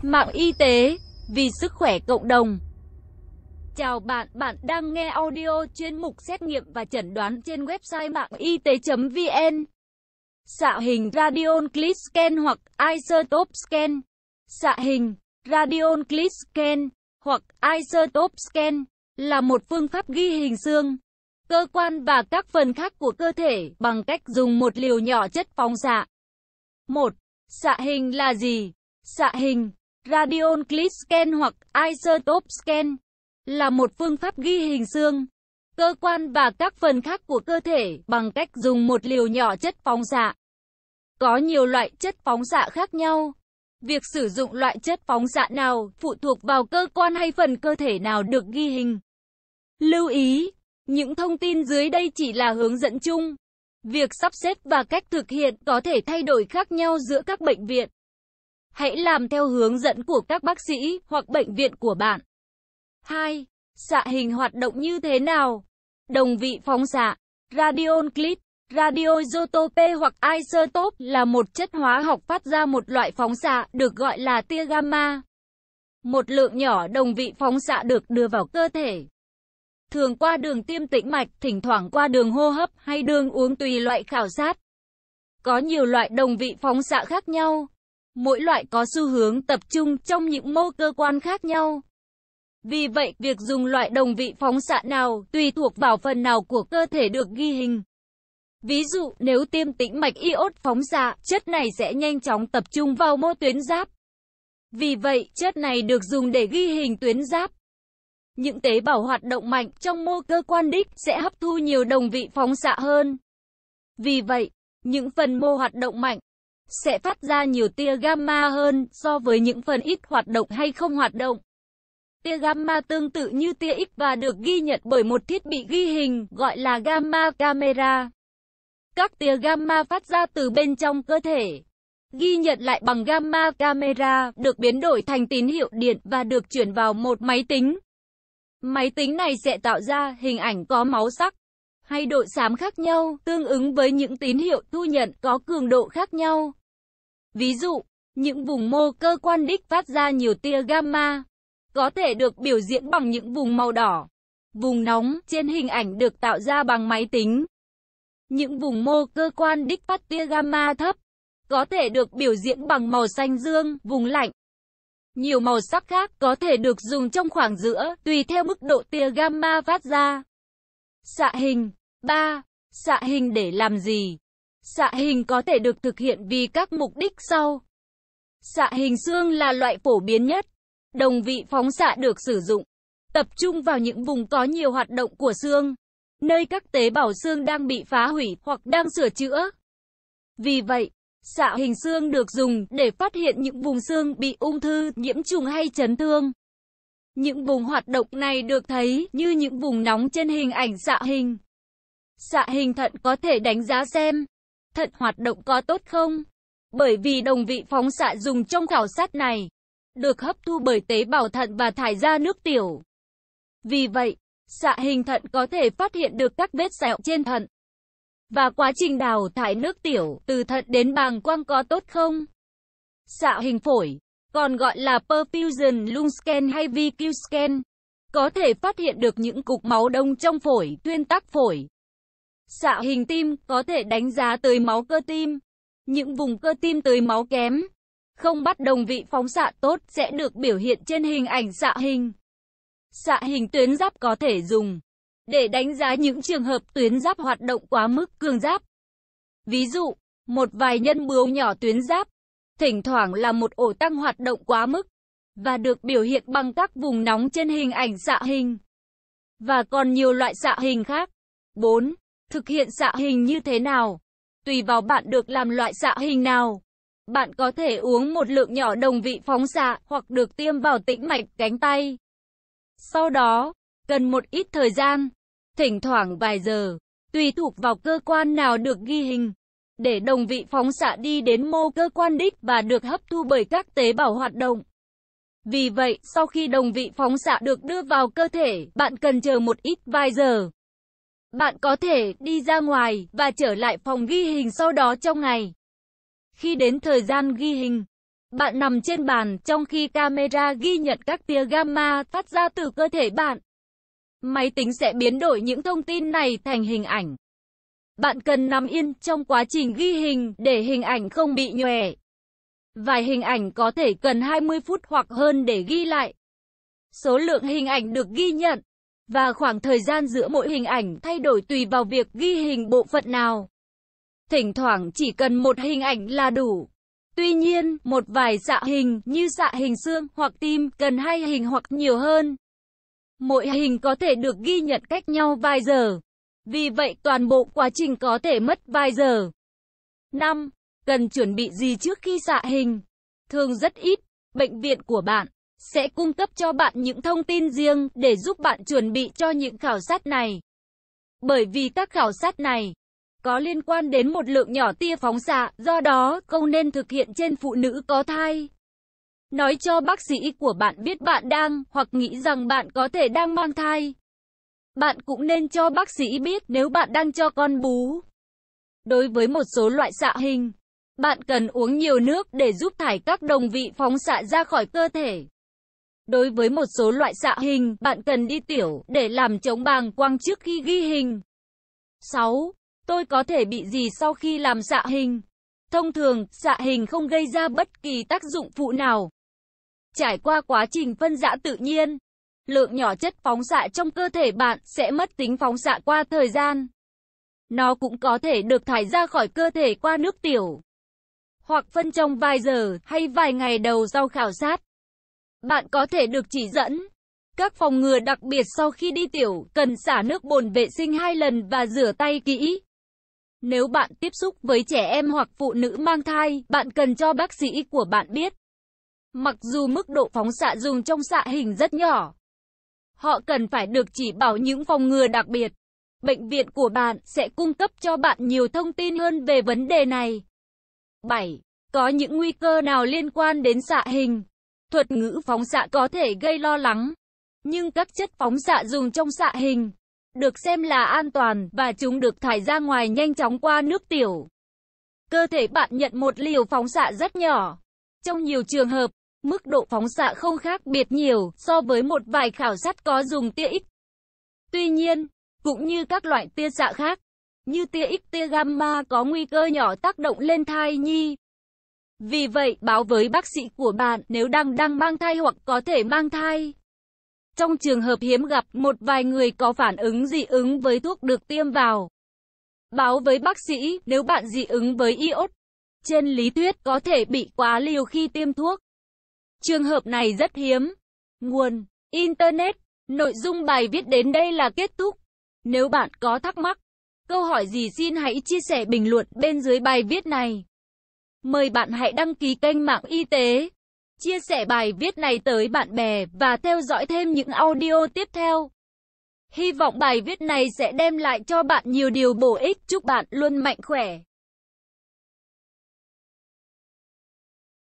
Mạng y tế, vì sức khỏe cộng đồng. Chào bạn, bạn đang nghe audio chuyên mục xét nghiệm và chẩn đoán trên website mạng y tế.vn. Xạ hình Radion Click Scan hoặc Isotope Scan. Xạ hình Radion Click Scan hoặc Isotope Scan là một phương pháp ghi hình xương, cơ quan và các phần khác của cơ thể bằng cách dùng một liều nhỏ chất phóng xạ. 1. Xạ hình là gì? Xạ hình Radion Click Scan hoặc Isotope Scan là một phương pháp ghi hình xương, cơ quan và các phần khác của cơ thể bằng cách dùng một liều nhỏ chất phóng xạ. Có nhiều loại chất phóng xạ khác nhau. Việc sử dụng loại chất phóng xạ nào phụ thuộc vào cơ quan hay phần cơ thể nào được ghi hình. Lưu ý, những thông tin dưới đây chỉ là hướng dẫn chung. Việc sắp xếp và cách thực hiện có thể thay đổi khác nhau giữa các bệnh viện. Hãy làm theo hướng dẫn của các bác sĩ hoặc bệnh viện của bạn. 2. Xạ hình hoạt động như thế nào? Đồng vị phóng xạ, Radion Click, radioisotope hoặc isotope là một chất hóa học phát ra một loại phóng xạ được gọi là tia gamma. Một lượng nhỏ đồng vị phóng xạ được đưa vào cơ thể, thường qua đường tiêm tĩnh mạch, thỉnh thoảng qua đường hô hấp hay đường uống tùy loại khảo sát. Có nhiều loại đồng vị phóng xạ khác nhau. Mỗi loại có xu hướng tập trung trong những mô cơ quan khác nhau. Vì vậy, việc dùng loại đồng vị phóng xạ nào tùy thuộc vào phần nào của cơ thể được ghi hình. Ví dụ, nếu tiêm tĩnh mạch iốt phóng xạ, chất này sẽ nhanh chóng tập trung vào mô tuyến giáp. Vì vậy, chất này được dùng để ghi hình tuyến giáp. Những tế bào hoạt động mạnh trong mô cơ quan đích sẽ hấp thu nhiều đồng vị phóng xạ hơn. Vì vậy, những phần mô hoạt động mạnh sẽ phát ra nhiều tia gamma hơn so với những phần ít hoạt động hay không hoạt động. Tia gamma tương tự như tia X và được ghi nhận bởi một thiết bị ghi hình gọi là gamma camera. Các tia gamma phát ra từ bên trong cơ thể, ghi nhận lại bằng gamma camera, được biến đổi thành tín hiệu điện và được chuyển vào một máy tính. Máy tính này sẽ tạo ra hình ảnh có màu sắc hay độ xám khác nhau, tương ứng với những tín hiệu thu nhận có cường độ khác nhau. Ví dụ, những vùng mô cơ quan đích phát ra nhiều tia gamma có thể được biểu diễn bằng những vùng màu đỏ, vùng nóng trên hình ảnh được tạo ra bằng máy tính. Những vùng mô cơ quan đích phát tia gamma thấp có thể được biểu diễn bằng màu xanh dương, vùng lạnh. Nhiều màu sắc khác có thể được dùng trong khoảng giữa, tùy theo mức độ tia gamma phát ra. Xạ hình. 3. Xạ hình để làm gì? Xạ hình có thể được thực hiện vì các mục đích sau. Xạ hình xương là loại phổ biến nhất. Đồng vị phóng xạ được sử dụng tập trung vào những vùng có nhiều hoạt động của xương, nơi các tế bào xương đang bị phá hủy hoặc đang sửa chữa. Vì vậy, xạ hình xương được dùng để phát hiện những vùng xương bị ung thư, nhiễm trùng hay chấn thương. Những vùng hoạt động này được thấy như những vùng nóng trên hình ảnh xạ hình. Xạ hình thận có thể đánh giá xem thận hoạt động có tốt không, bởi vì đồng vị phóng xạ dùng trong khảo sát này được hấp thu bởi tế bào thận và thải ra nước tiểu. Vì vậy, xạ hình thận có thể phát hiện được các vết sẹo trên thận và quá trình đào thải nước tiểu từ thận đến bàng quang có tốt không. Xạ hình phổi, còn gọi là perfusion lung scan hay VQ scan, có thể phát hiện được những cục máu đông trong phổi, thuyên tắc phổi. Xạ hình tim có thể đánh giá tới máu cơ tim. Những vùng cơ tim tới máu kém, không bắt đồng vị phóng xạ tốt sẽ được biểu hiện trên hình ảnh xạ hình. Xạ hình tuyến giáp có thể dùng để đánh giá những trường hợp tuyến giáp hoạt động quá mức cường giáp. Ví dụ, một vài nhân bướu nhỏ tuyến giáp, thỉnh thoảng là một ổ tăng hoạt động quá mức, và được biểu hiện bằng các vùng nóng trên hình ảnh xạ hình. Và còn nhiều loại xạ hình khác. 4. Thực hiện xạ hình như thế nào? Tùy vào bạn được làm loại xạ hình nào. Bạn có thể uống một lượng nhỏ đồng vị phóng xạ hoặc được tiêm vào tĩnh mạch cánh tay. Sau đó, cần một ít thời gian, thỉnh thoảng vài giờ, tùy thuộc vào cơ quan nào được ghi hình, để đồng vị phóng xạ đi đến mô cơ quan đích và được hấp thu bởi các tế bào hoạt động. Vì vậy, sau khi đồng vị phóng xạ được đưa vào cơ thể, bạn cần chờ một ít vài giờ. Bạn có thể đi ra ngoài và trở lại phòng ghi hình sau đó trong ngày. Khi đến thời gian ghi hình, Bạn nằm trên bàn trong khi camera ghi nhận các tia gamma phát ra từ cơ thể bạn. Máy tính sẽ biến đổi những thông tin này thành hình ảnh. Bạn cần nằm yên trong quá trình ghi hình để hình ảnh không bị nhòe. Vài hình ảnh có thể cần 20 phút hoặc hơn để ghi lại. Số lượng hình ảnh được ghi nhận và khoảng thời gian giữa mỗi hình ảnh thay đổi tùy vào việc ghi hình bộ phận nào. Thỉnh thoảng chỉ cần một hình ảnh là đủ. Tuy nhiên, một vài xạ hình như xạ hình xương hoặc tim cần 2 hình hoặc nhiều hơn. Mỗi hình có thể được ghi nhận cách nhau vài giờ. Vì vậy toàn bộ quá trình có thể mất vài giờ. 5. Cần chuẩn bị gì trước khi xạ hình? Thường rất ít. Bệnh viện của bạn sẽ cung cấp cho bạn những thông tin riêng để giúp bạn chuẩn bị cho những khảo sát này. Bởi vì các khảo sát này có liên quan đến một lượng nhỏ tia phóng xạ, do đó không nên thực hiện trên phụ nữ có thai. Nói cho bác sĩ của bạn biết bạn đang hoặc nghĩ rằng bạn có thể đang mang thai. Bạn cũng nên cho bác sĩ biết nếu bạn đang cho con bú. Đối với một số loại xạ hình, bạn cần uống nhiều nước để giúp thải các đồng vị phóng xạ ra khỏi cơ thể. Đối với một số loại xạ hình, bạn cần đi tiểu để làm chống bàng quang trước khi ghi hình. 6. Tôi có thể bị gì sau khi làm xạ hình? Thông thường, xạ hình không gây ra bất kỳ tác dụng phụ nào. Trải qua quá trình phân rã tự nhiên, lượng nhỏ chất phóng xạ trong cơ thể bạn sẽ mất tính phóng xạ qua thời gian. Nó cũng có thể được thải ra khỏi cơ thể qua nước tiểu, hoặc phân trong vài giờ hay vài ngày đầu sau khảo sát. Bạn có thể được chỉ dẫn các phòng ngừa đặc biệt sau khi đi tiểu, cần xả nước bồn vệ sinh 2 lần và rửa tay kỹ. Nếu bạn tiếp xúc với trẻ em hoặc phụ nữ mang thai, bạn cần cho bác sĩ của bạn biết. Mặc dù mức độ phóng xạ dùng trong xạ hình rất nhỏ, họ cần phải được chỉ bảo những phòng ngừa đặc biệt. Bệnh viện của bạn sẽ cung cấp cho bạn nhiều thông tin hơn về vấn đề này. 7. Có những nguy cơ nào liên quan đến xạ hình? Thuật ngữ phóng xạ có thể gây lo lắng, nhưng các chất phóng xạ dùng trong xạ hình được xem là an toàn và chúng được thải ra ngoài nhanh chóng qua nước tiểu. Cơ thể bạn nhận một liều phóng xạ rất nhỏ. Trong nhiều trường hợp, mức độ phóng xạ không khác biệt nhiều so với một vài khảo sát có dùng tia X. Tuy nhiên, cũng như các loại tia xạ khác, như tia X, tia gamma có nguy cơ nhỏ tác động lên thai nhi. Vì vậy, báo với bác sĩ của bạn nếu đang mang thai hoặc có thể mang thai. Trong trường hợp hiếm gặp, một vài người có phản ứng dị ứng với thuốc được tiêm vào. Báo với bác sĩ nếu bạn dị ứng với iốt. Trên lý thuyết có thể bị quá liều khi tiêm thuốc. Trường hợp này rất hiếm. Nguồn: Internet. Nội dung bài viết đến đây là kết thúc. Nếu bạn có thắc mắc, câu hỏi gì xin hãy chia sẻ bình luận bên dưới bài viết này. Mời bạn hãy đăng ký kênh Mạng Y tế, chia sẻ bài viết này tới bạn bè và theo dõi thêm những audio tiếp theo. Hy vọng bài viết này sẽ đem lại cho bạn nhiều điều bổ ích. Chúc bạn luôn mạnh khỏe.